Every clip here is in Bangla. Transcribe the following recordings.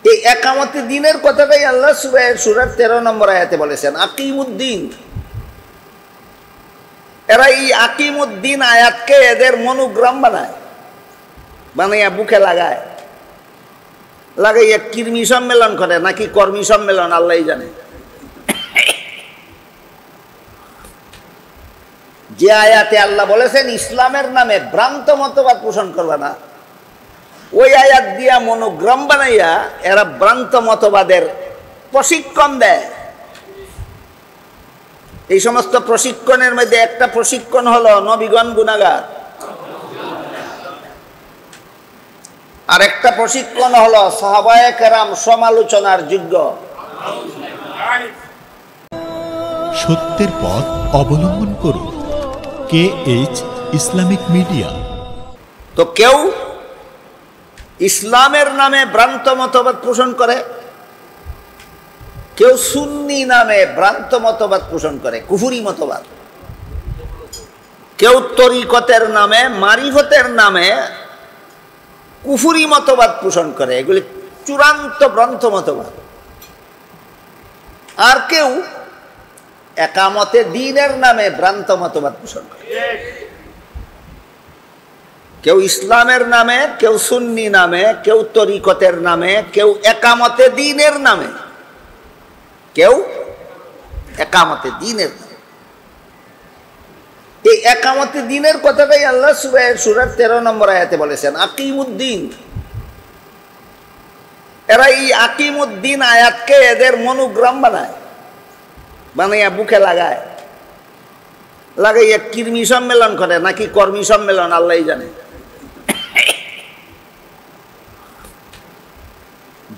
এই একামতে দিনের কথাটাই আল্লাহ সূরার 13 নম্বর আয়াতে বলেছেন, আকিমুদ্দিন। এরা এই আকিমুদ্দিন আয়াতকে এদের মনোগ্রাম বানাইয়া বুকে লাগাইয়া কর্মী সম্মেলন করে নাকি কর্মী সম্মেলন আল্লাহ জানে। যে আয়াতে আল্লাহ বলেছেন ইসলামের নামে ভ্রান্ত মতবাদ পোষণ করবে না, ওই আয়াত দিয়া মনোগ্রাম বানাইয়া এরা ভ্রান্ত মতবাদের প্রশিক্ষণ দেয়। এই সমস্ত প্রশিক্ষণের মধ্যে একটা প্রশিক্ষণ হলো নবীগণ গুনাহগার, আর একটা প্রশিক্ষণ হলো সাহাবায়ে কেরাম সমালোচনার যোগ্য। সত্যের পথ অবলম্বন করুন। KH Islamic media. তো কেউ ইসলামের নামে ভ্রান্ত মতবাদ পোষণ করে, কেউ সুন্নি নামে ভ্রান্ত মতবাদ পোষণ করে, কুফরি মতবাদ। কেউ তরিকতের নামে, মারিফতের নামে কুফরি মতবাদ পোষণ করে, এগুলি চূড়ান্ত ভ্রান্ত মতবাদ। আর কেউ একামতে দ্বীনের নামে ভ্রান্ত মতবাদ পোষণ করে। কেউ ইসলামের নামে, কেউ সুন্নি নামে, কেউ তরিকতের নামে, কেউ একামতে দ্বীনের নামে, কেউ একামতে দ্বীনের নামে। এই একামতে দ্বীনের কথাটাই আল্লাহ সূরার 13 নম্বর আয়াতে বলেছেন, আকিমুদ্দিন। এরা এই আকিমুদ্দিন আয়াতকে এদের মনোগ্রাম বানাইয়া বুকে লাগাইয়া কর্মী সম্মেলন করে নাকি কর্মী সম্মেলন আল্লাহ জানে।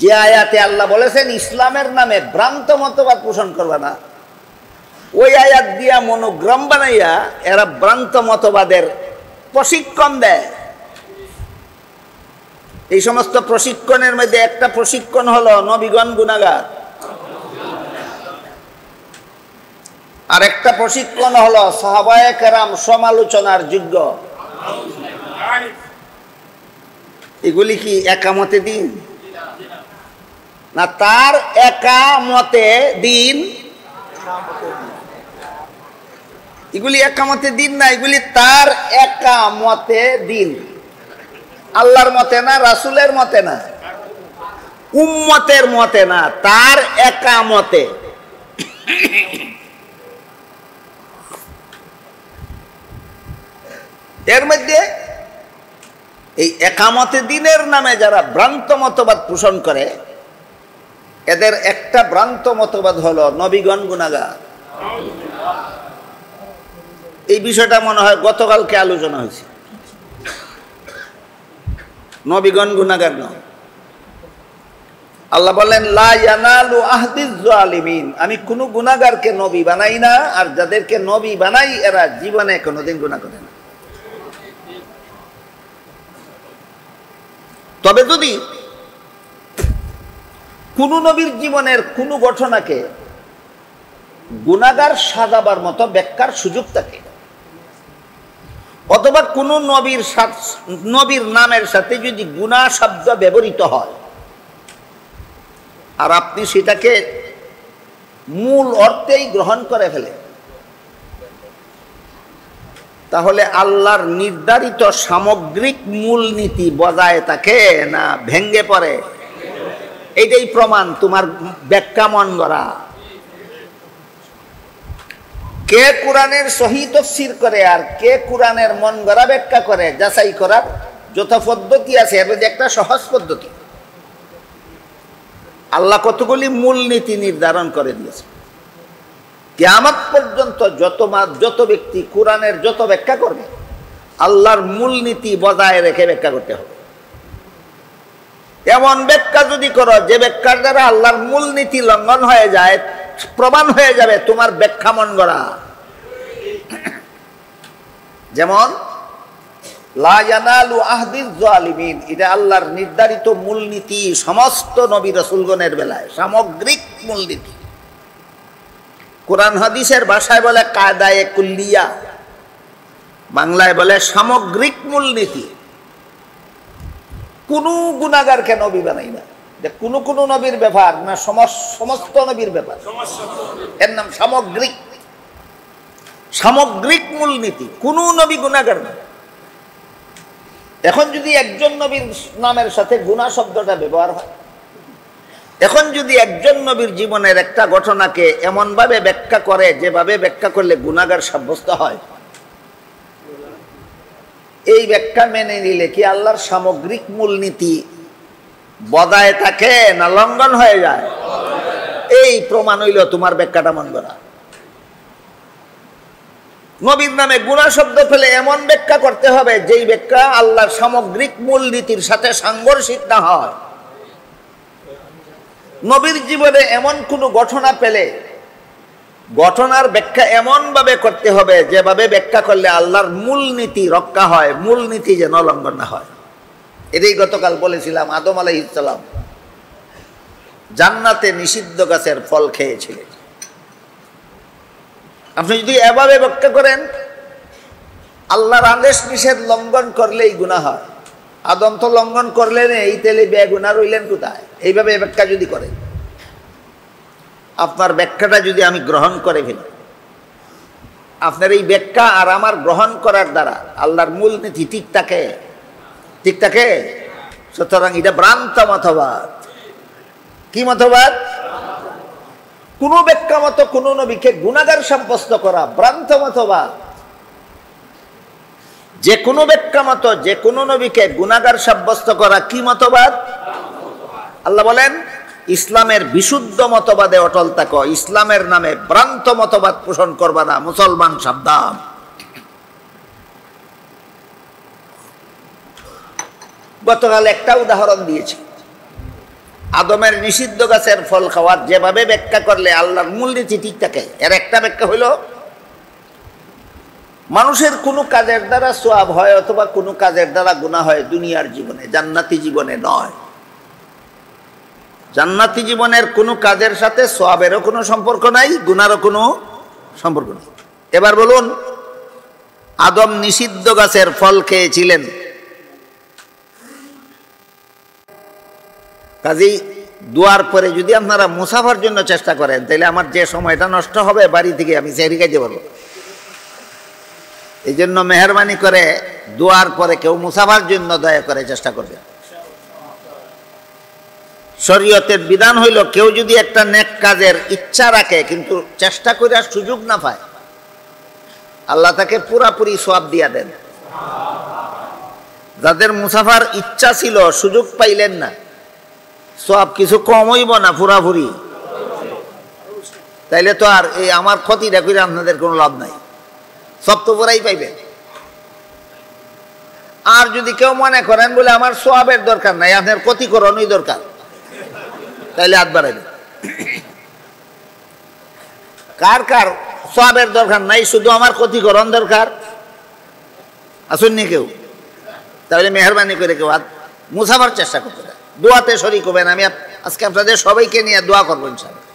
যে আয়াতে আল্লাহ বলেছেন ইসলামের নামে ভ্রান্ত মতবাদ পোষণ করবে না, ওই আয়াত দিয়া মনোগ্রাম বানাইয়া এরা ভ্রান্ত মতবাদের প্রশিক্ষণ দেয়। এই সমস্ত প্রশিক্ষণের মধ্যে একটা প্রশিক্ষণ হলো নবীগণ গুনাহগার, আর একটা প্রশিক্ষণ হলো সাহাবায়ে কেরাম সমালোচনার যোগ্য। এগুলি কি একামতে দ্বীন না তার একামতে দ্বীন? এগুলি একামতে দ্বীন না, এগুলি তার একামতে দ্বীন। আল্লাহর মতে না, রাসূলের মতে না, উম্মতের মতে না, তার একামতে। এর মধ্যে এই একামতে দ্বীনের নামে যারা ভ্রান্ত মতবাদ পোষণ করে, এদের একটা ভ্রান্ত মতবাদ হলো নবীগণ গুনাহগার। এই বিষয়টা মনে হয় গতকালকে আলোচনা হয়েছে। নবীগণ গুনাহগার নয়। আল্লাহ বলেন, লা ইয়ানালু আহদিজ জালিমিন, আমি কোনো গুনাহগারকে নবী বানাই না, আর যাদেরকে নবী বানাই এরা জীবনে কোনোদিন গুনাহ করে না। তবে যদি কোন নবীর জীবনের কোন ঘটনাকে গুনাহগার সাজাবার মতো ব্যাখ্যার সুযোগ থাকে, অথবা কোন নবীর নামের সাথে যদি গুনাহ শব্দ ব্যবহৃত হয় আর আপনি সেটাকে মূল অর্থেই গ্রহণ করে ফেলে, তাহলে আল্লাহর নির্ধারিত সামগ্রিক মূলনীতি বজায় থাকে না ভেঙ্গে পড়ে? এইটাই প্রমাণ তোমার ব্যাখ্যা মন গড়া। কে কোরআনের সহি তাফসীর করে আর কে কোরআনের মন গড়া ব্যাখ্যা করে, যাচাই করার যত পদ্ধতি আছে এর মধ্যে একটা সহজ পদ্ধতি। আল্লাহ কতগুলি মূলনীতি নির্ধারণ করে দিয়েছে। কিয়ামত পর্যন্ত যত ব্যক্তি কোরআনের যত ব্যাখ্যা করবে, আল্লাহর মূলনীতি বজায় রেখে ব্যাখ্যা করতে হবে। এমন ব্যাখ্যা যদি করো যে ব্যাখ্যার দ্বারা আল্লাহর মূলনীতি লঙ্ঘন হয়ে যায়, প্রমাণ হয়ে যাবে তোমার ব্যাখ্যা মন গড়া। যেমন লা ইয়ানালু আহদিজ জালিমিন, এটা আল্লাহর নির্ধারিত মূলনীতি সমস্ত নবী রাসূলগণের বেলায়, সামগ্রিক মূলনীতি। কোরআন হাদিসের ভাষায় বলে কায়দায়ে কুল্লিয়া, বাংলায় বলে সামগ্রিক মূলনীতি। কোনো গুনাহগারকে নবী বানাই না, যে কোন কোন নবীর ব্যাপার না সমস্ত নবীর ব্যাপার, এর নাম সামগ্রিক। সামগ্রিক মূলনীতি, কোন নবী গুনাহগার না। এখন যদি একজন নবীর নামের সাথে গুনাহ শব্দটা ব্যবহার হয়, এখন যদি একজন নবীর জীবনের একটা ঘটনাকে এমন ভাবে ব্যাখ্যা করে যেভাবে ব্যাখ্যা করলে গুনাহগার সাব্যস্ত হয়, এই ব্যাখ্যা মেনে নিলে কি আল্লাহর সামগ্রিক মূলনীতি বজায় থাকে না লঙ্ঘন হয়ে যায়? এই প্রমাণ হইল তোমার ব্যাখ্যাটা মন্দ না। নবীর নামে গুনাহ শব্দ ফেলে এমন ব্যাখ্যা করতে হবে যেই ব্যাখ্যা আল্লাহর সামগ্রিক মূলনীতির সাথে সাংঘর্ষিক না হয়। নবীর জীবনে এমন কোন ঘটনা পেলে ঘটনার ব্যাখ্যা এমন ভাবে করতে হবে যেভাবে ব্যাখ্যা করলে আল্লাহর মূলনীতি রক্ষা হয়, মূলনীতি যেন লঙ্ঘন না হয়। এটাই গতকাল বলেছিলাম, আদম আলাইহিস সালাম জান্নাতে নিষিদ্ধ গাছের ফল খেয়েছিলেন। আপনি যদি এভাবে ব্যাখ্যা করেন আল্লাহর আদেশ নিষেধ লঙ্ঘন করলেই গুনাহ হয়, আদম তো লঙ্ঘন করলেন, এই তেলে বেগুনাহ রইলেন কোথায়? এইভাবে ব্যাখ্যা যদি করেন, আপনার ব্যাখ্যাটা যদি আমি গ্রহণ করে ফেলি, আপনার এই ব্যাখ্যা আর আমার গ্রহণ করার দ্বারা আল্লাহর মূলনীতি ঠিক থাকে? ঠিক থাকে? সুতরাং এটা ভ্রান্ত মতবাদ। কি মতবাদ? কোন ব্যাখ্যা মতো কোন নবীকে গুনাহগার সাব্যস্ত করা ভ্রান্ত মতবাদ। যে কোনো ব্যাখ্যা মতো যে কোনো নবীকে গুনাহগার সাব্যস্ত করা কি মতবাদ? আল্লাহ বলেন ইসলামের বিশুদ্ধ মতবাদে অটল থাকো, ইসলামের নামে ভ্রান্ত মতবাদ পোষণ করবা না, মুসলমান সাবধান। গতকাল একটা উদাহরণ দিয়েছি, আদমের নিষিদ্ধ গাছের ফল খাওয়ার যেভাবে ব্যাখ্যা করলে আল্লাহর মূলনীতি ঠিক থাকে, এর একটা ব্যাখ্যা হইল মানুষের কোনো কাজের দ্বারা সওয়াব হয় অথবা কোনো কাজের দ্বারা গুনাহ হয় দুনিয়ার জীবনে, জান্নাতি জীবনে নয়। জান্নাতি জীবনের কোনো কাজের সাথে সওয়াবেরও কোনো সম্পর্ক নাই, গুনাহরও কোনো সম্পর্ক নেই। এবার বলুন, আদম নিষিদ্ধ গাছের ফল খেয়েছিলেন, কাজেই দোয়ার পরে যদি আপনারা মুসাফার জন্য চেষ্টা করেন তাহলে আমার যে সময়টা নষ্ট হবে বাড়ি থেকে আমি সেহরি খাইতে পারবো। এই জন্য মেহরবানি করে দোয়ার পরে কেউ মুসাফার জন্য দয়া করে চেষ্টা করবে। শরীয়তের বিধান হইল কেউ যদি একটা নেক কাজের ইচ্ছা রাখে কিন্তু চেষ্টা করে আর সুযোগ না পায়, আল্লাহ তাকে পুরাপুরি সওয়াব দিয়া দেন। যাদের মুসাফার ইচ্ছা ছিল সুযোগ পাইলেন না, সওয়াব কিছু কম হইব না পুরাপুরি? তাইলে তো আর এই আমার ক্ষতিটা করে আপনাদের কোনো লাভ নাই, সব তো পুরাই পাইবেন। আর যদি কেউ মনে করেন বলে আমার সওয়াবের দরকার নাই, আপনার ক্ষতিকরণই দরকার, তাইলে হাত বাড়াবেন। কার কার সওয়াবের দরকার নাই, শুধু আমার ক্ষতিকরণ দরকার? আসুননি কেউ? তাহলে মেহরবানি করে কেউ হাত মুসাফার চেষ্টা করতে দেয়, দোয়াতে শরীক হবেন। আমি আজকে আপনাদের সবাইকে নিয়ে দোয়া করবো ইনশাআল্লাহ।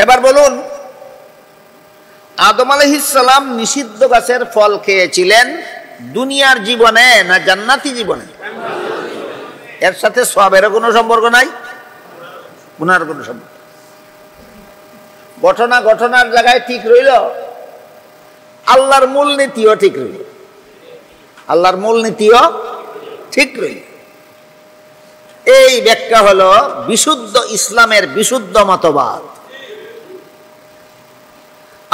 এবার বলুন, আদম আলাইহিস সালাম নিষিদ্ধ গাছের ফল খেয়েছিলেন দুনিয়ার জীবনে না জান্নাতি জীবনে? এর সাথে সওয়াবেরও কোনো সম্পর্ক নাই, গুনাহর কোনো সম্পর্ক। ঘটনার জায়গায় ঠিক রইল, আল্লাহর মূলনীতিও ঠিক রইল, আল্লাহর মূলনীতিও ঠিক রইল। এই ব্যাখ্যা হলো বিশুদ্ধ ইসলামের বিশুদ্ধ মতবাদ।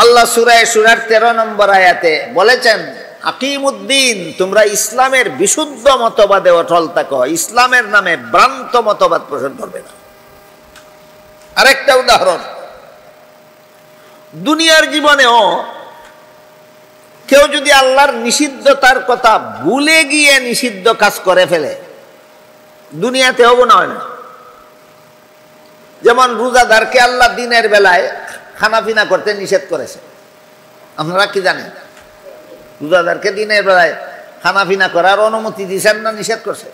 আল্লাহ সূরা শুরার 13 নম্বর আয়াতে বলেছেন, আকিমুদ্দিন, তোমরা ইসলামের বিশুদ্ধ মতবাদে অটল থাকো, ইসলামের নামে ভ্রান্ত মতবাদ পোষণ করবে না। আরেকটা উদাহরণ, দুনিয়ার জীবনেও কেউ যদি আল্লাহর নিষিদ্ধতার কথা ভুলে গিয়ে নিষিদ্ধ কাজ করে ফেলে, দুনিয়াতেও গুনাহ হয় না। যেমন রোজাদারকে আল্লাহ দিনের বেলায় খানাপিনা করতে নিষেধ করেছে, আপনারা কি জানেন? রোজাদারকে দিনের বেলায় খানাপিনা করার অনুমতি দিয়েছেন না নিষেধ করছে?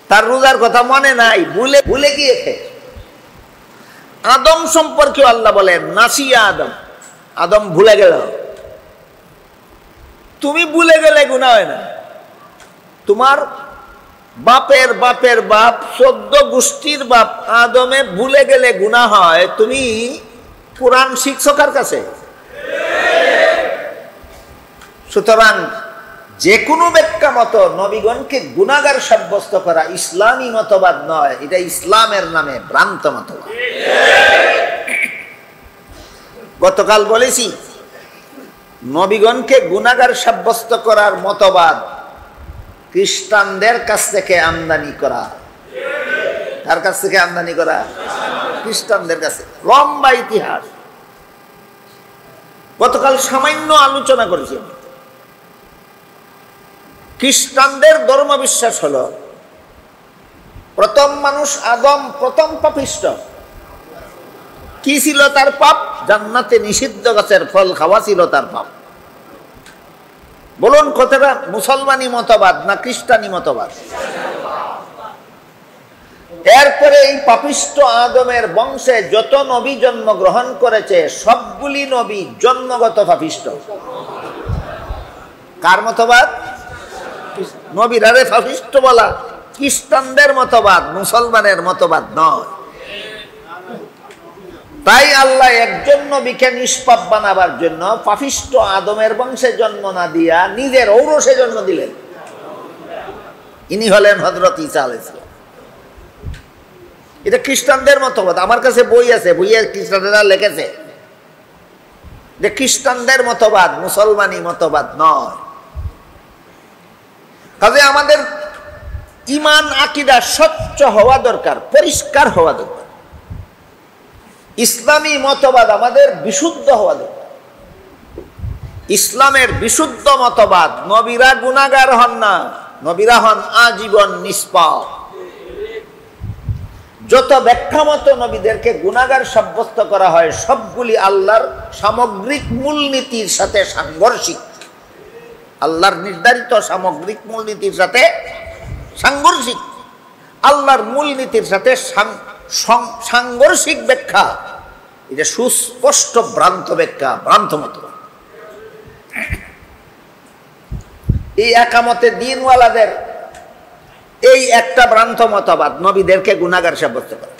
তার রোজার কথা মনে নাই, ভুলে গিয়েছে। আদম সম্পর্কে আল্লাহ বলেন নাসিয়া আদম, আদম ভুলে গেল। তুমি ভুলে গেলে গুনাহ হয় না। তোমার বাপের বাপের বাপ 14 গোষ্ঠীর বাপ আদমে ভুলে গেলে গুনাহ হয়, তুমি কোরআন শিখছো কার কাছে? সুতরাং যে কোনো ব্যাখ্যা মতো নবীগণকে গুনাহগার সাব্যস্ত করা ইসলামী মতবাদ নয়, এটা ইসলামের নামে ভ্রান্ত মতবাদ। গতকাল বলেছি, নবীগণকে গুনাহগার সাব্যস্ত করার মতবাদ খ্রিস্টানদের কাছ থেকে আমদানি করা। কার কাছ থেকে আমদানি করা? খ্রিস্টানদের কাছে। লম্বা ইতিহাস, গতকাল সামান্য আলোচনা করেছি। খ্রিস্টানদের ধর্ম বিশ্বাস হলো প্রথম মানুষ আদম প্রথম পাপিষ্ঠ। কি ছিল তার পাপ? জান্নাতে নিষিদ্ধ গাছের ফল খাওয়া ছিল তার পাপ। বলুন কথাটা মুসলমানি মতবাদ না খ্রিস্টানি মতবাদ? এরপরে এই পাপিষ্ঠ আদমের বংশে যত নবী জন্মগ্রহণ করেছে সবগুলি নবী জন্মগত পাপিষ্ঠ। কার মতবাদ? নবীরারে পাপিষ্ঠ বলা খ্রিস্টানদের মতবাদ, মুসলমানের মতবাদ নয়। তাই আল্লাহ একজন নবীকে নিষ্পাপ বানাবার জন্য পাপিষ্ঠ আদমের বংশে জন্ম না দিয়া নিজের ঔরসে জন্ম দিলেন। ইনি হলেন হযরত ঈসা আলাইহিস সালাম। এটা খ্রিস্টানদের মতবাদ। আমার কাছে বই আছে, বইয়ে খ্রিস্টানরা লিখেছে যে খ্রিস্টানদের মতবাদ মুসলমানি মতবাদ নয়। কাজে আমাদের ঈমান আকীদা স্বচ্ছ হওয়া দরকার, পরিষ্কার হওয়া দরকার। ইসলামী মতবাদ আমাদের বিশুদ্ধ হওয়া দরকার। ইসলামের বিশুদ্ধ মতবাদ, নবীরা গুনাহগার হন না, নবীরা হন আজীবন নিষ্পাপ। যত ব্যাখ্যা মতো নবীদেরকে গুনাহগার সাব্যস্ত করা হয় সবগুলি আল্লাহর সামগ্রিক মূলনীতির সাথে সাংঘর্ষিক। আল্লাহর নির্ধারিত সামগ্রিক মূলনীতির সাথে সাংঘর্ষিক। আল্লাহর মূলনীতির সাথে সাংঘর্ষিক ব্যাখ্যা, এটা সুস্পষ্ট ভ্রান্ত ব্যাখ্যা, ভ্রান্ত মতবাদ। এই একামতে দ্বীনওয়ালাদের এই একটা ভ্রান্ত মতবাদ, নবীদেরকে গুনাহগার সাব্যস্ত করে।